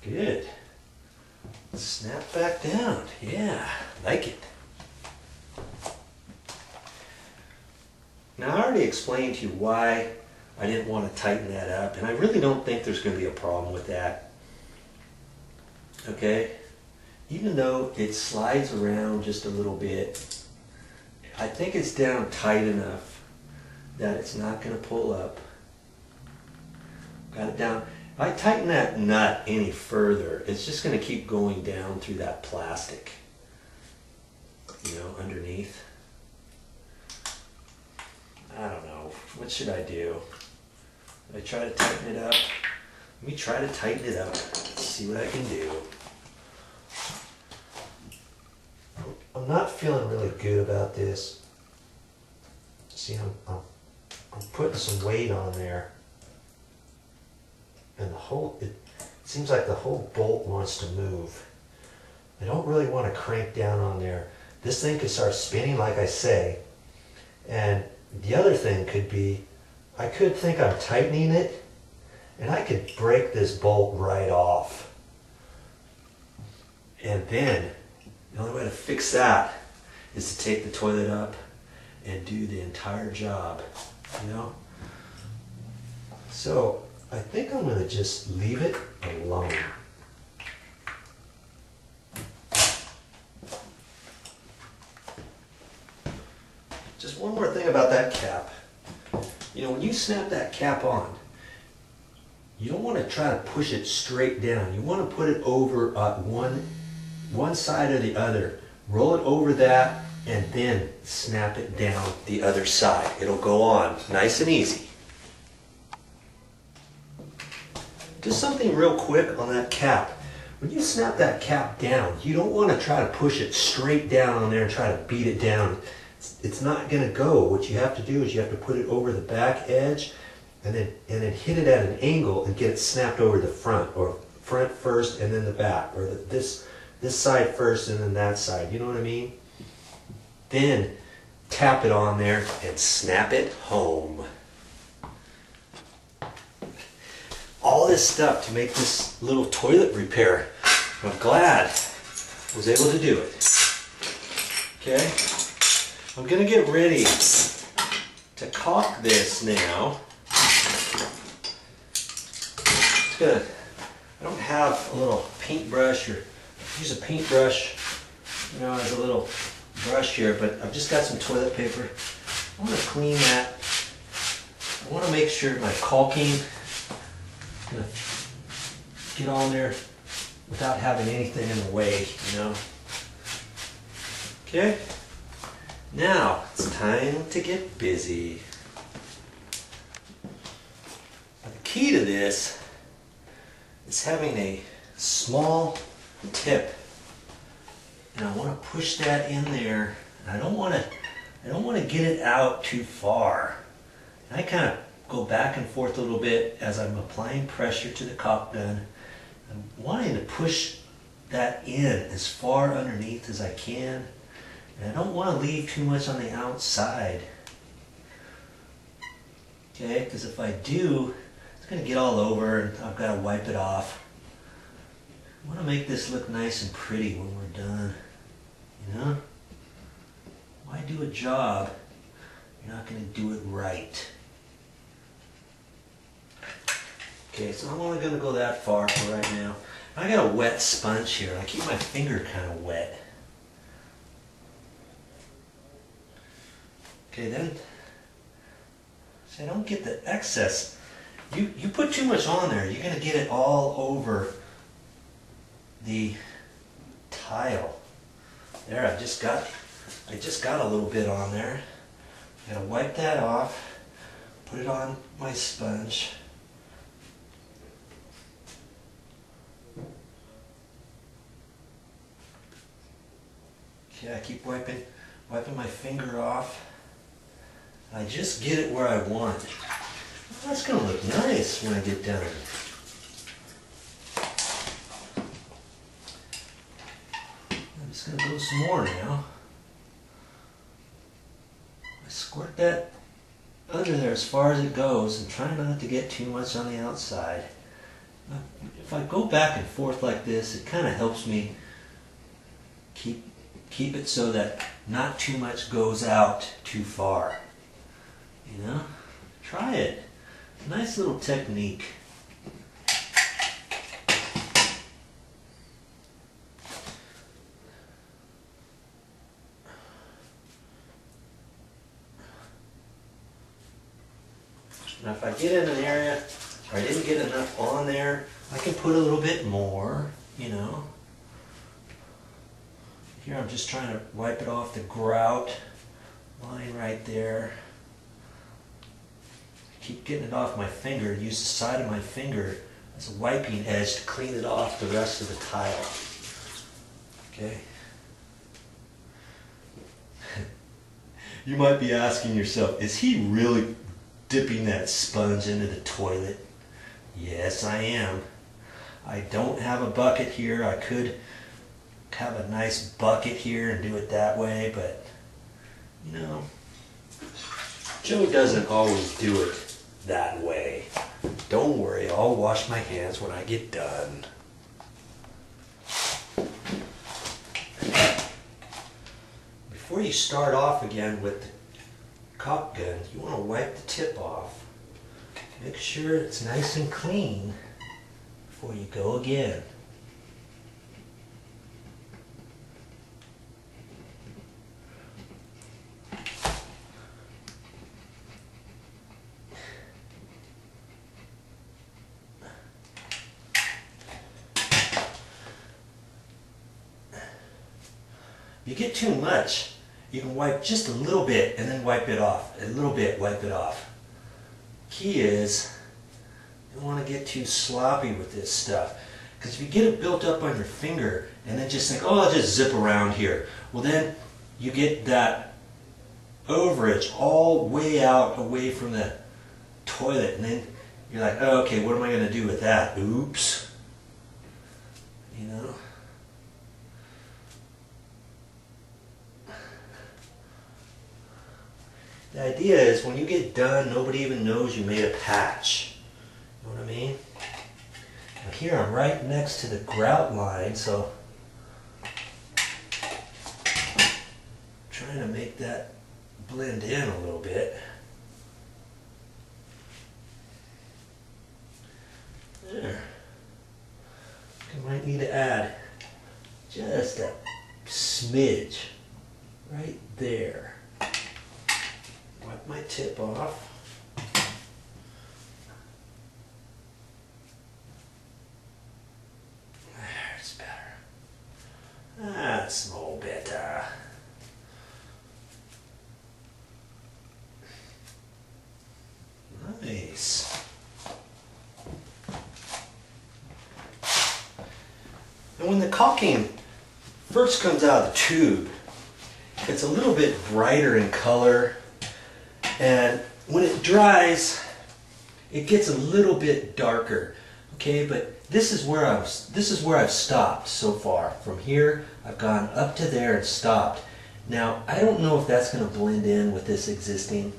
Good. Snap back down. Yeah, like it. Now I already explained to you why I didn't want to tighten that up, and I really don't think there's going to be a problem with that. Okay? Even though it slides around just a little bit, I think it's down tight enough that it's not going to pull up. Got it down. If I tighten that nut any further, it's just going to keep going down through that plastic, you know, underneath. I don't know. What should I do? I try to tighten it up. Let me try to tighten it up. Let's see what I can do. I'm not feeling really good about this. See, I'm putting some weight on there, and it seems like the whole bolt wants to move. I don't really want to crank down on there. This thing could start spinning, like I say, and the other thing could be, I could think I'm tightening it, and I could break this bolt right off. And then, the only way to fix that is to take the toilet up and do the entire job, you know? So, I think I'm going to just leave it alone. Just one more thing about that cap. You know, when you snap that cap on, you don't want to try to push it straight down. You want to put it over one side or the other. Roll it over that and then snap it down the other side. It'll go on nice and easy. Just something real quick on that cap. When you snap that cap down, you don't want to try to push it straight down on there and try to beat it down. It's not going to go. What you have to do is you have to put it over the back edge and then hit it at an angle and get it snapped over the front, or front first and then the back, or this side first and then that side. You know what I mean? Then tap it on there and snap it home. All this stuff to make this little toilet repair. I'm glad I was able to do it. Okay? I'm going to get ready to caulk this now. I don't have a little paintbrush, or use a paintbrush, you know, as a little brush here, but I've just got some toilet paper. I want to clean that. I want to make sure my caulking is going to get on there without having anything in the way, you know. Okay? Now, it's time to get busy. The key to this is having a small tip. And I want to push that in there. And I don't want to get it out too far. And I kind of go back and forth a little bit as I'm applying pressure to the caulk gun. I'm wanting to push that in as far underneath as I can. And I don't want to leave too much on the outside. Okay, because if I do, it's going to get all over and I've got to wipe it off. I want to make this look nice and pretty when we're done. You know? Why do a job you're not going to do it right? Okay, so I'm only going to go that far for right now. I got a wet sponge here. I keep my finger kind of wet. Okay, then, so I don't get the excess. You put too much on there, you're going to get it all over the tile. There, I just got a little bit on there. I'm going to wipe that off, put it on my sponge. Okay, I keep wiping my finger off. I just get it where I want. Well, that's going to look nice when I get done. I'm just going to go some more now. I squirt that under there as far as it goes and try not to get too much on the outside. If I go back and forth like this, it kind of helps me keep it so that not too much goes out too far. You know? Try it. Nice little technique. Now if I get in an area where I didn't get enough on there, I can put a little bit more, you know. Here I'm just trying to wipe it off the grout line right there. Keep getting it off my finger. Use the side of my finger as a wiping edge to clean it off the rest of the tile. Okay. You might be asking yourself, is he really dipping that sponge into the toilet? Yes, I am. I don't have a bucket here. I could have a nice bucket here and do it that way, but you know, Joe doesn't always do it that way. Don't worry, I'll wash my hands when I get done. Before you start off again with the caulk gun, you want to wipe the tip off. Make sure it's nice and clean before you go again. If you get too much, you can wipe just a little bit and then wipe it off. A little bit, wipe it off. Key is, you don't want to get too sloppy with this stuff. Because if you get it built up on your finger and then just think, oh, I'll just zip around here. Well then, you get that overage all way out away from the toilet. And then you're like, oh, okay, what am I going to do with that? Oops. You know? The idea is when you get done, nobody even knows you made a patch. You know what I mean? Now here I'm right next to the grout line, so I'm trying to make that blend in a little bit. There. I might need to add just a smidge right there. Wipe my tip off. There's better. That's more better. Nice. And when the caulking first comes out of the tube, it's a little bit brighter in color. And when it dries, it gets a little bit darker. Okay, but this is where I've stopped so far. From here, I've gone up to there and stopped. Now, I don't know if that's going to blend in with this existing.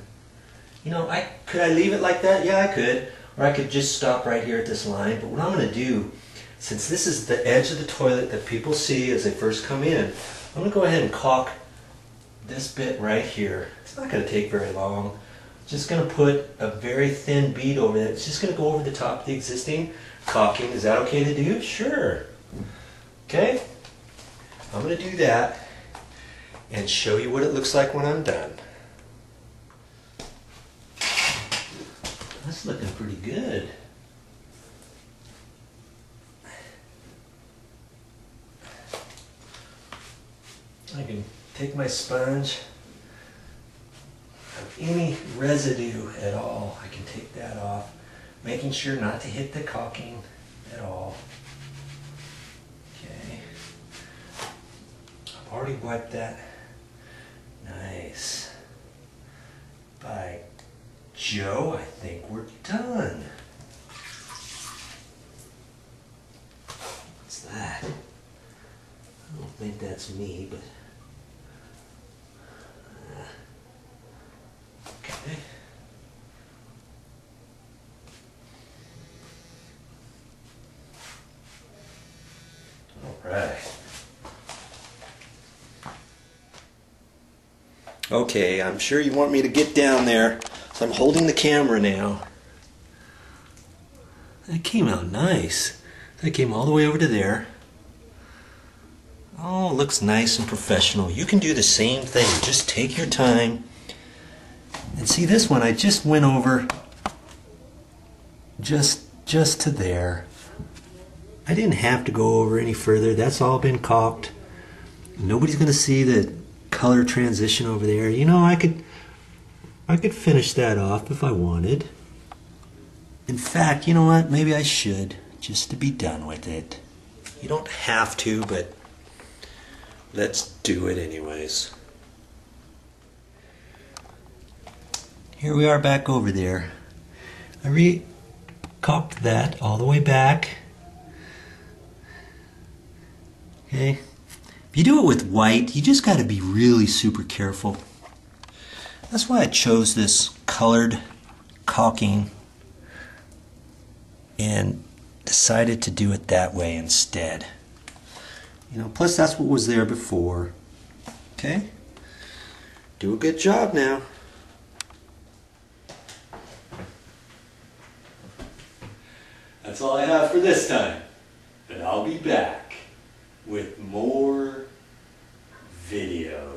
You know, could I leave it like that? Yeah, I could. Or I could just stop right here at this line. But what I'm going to do, since this is the edge of the toilet that people see as they first come in, I'm going to go ahead and caulk this bit right here. It's not going to take very long. Just going to put a very thin bead over it. It's just going to go over the top of the existing caulking. Is that okay to do? Sure. Okay. I'm going to do that and show you what it looks like when I'm done. That's looking pretty good. I can take my sponge. Any residue at all, I can take that off, making sure not to hit the caulking at all. Okay. I've already wiped that. Nice. By Joe, I think we're done. What's that? I don't think that's me, but okay. Right. Okay, I'm sure you want me to get down there, so I'm holding the camera now. That came out nice. That came all the way over to there. Oh, it looks nice and professional. You can do the same thing. Just take your time. And see, this one I just went over just to there. I didn't have to go over any further. That's all been caulked. Nobody's going to see the color transition over there. You know, I could finish that off if I wanted. In fact, you know what? Maybe I should, just to be done with it. You don't have to, but let's do it anyways. Here we are back over there. I re-caulked that all the way back. Okay. If you do it with white, you just got to be really super careful. That's why I chose this colored caulking and decided to do it that way instead. You know, plus that's what was there before. Okay? Do a good job now. That's all I have for this time. But I'll be back with more video.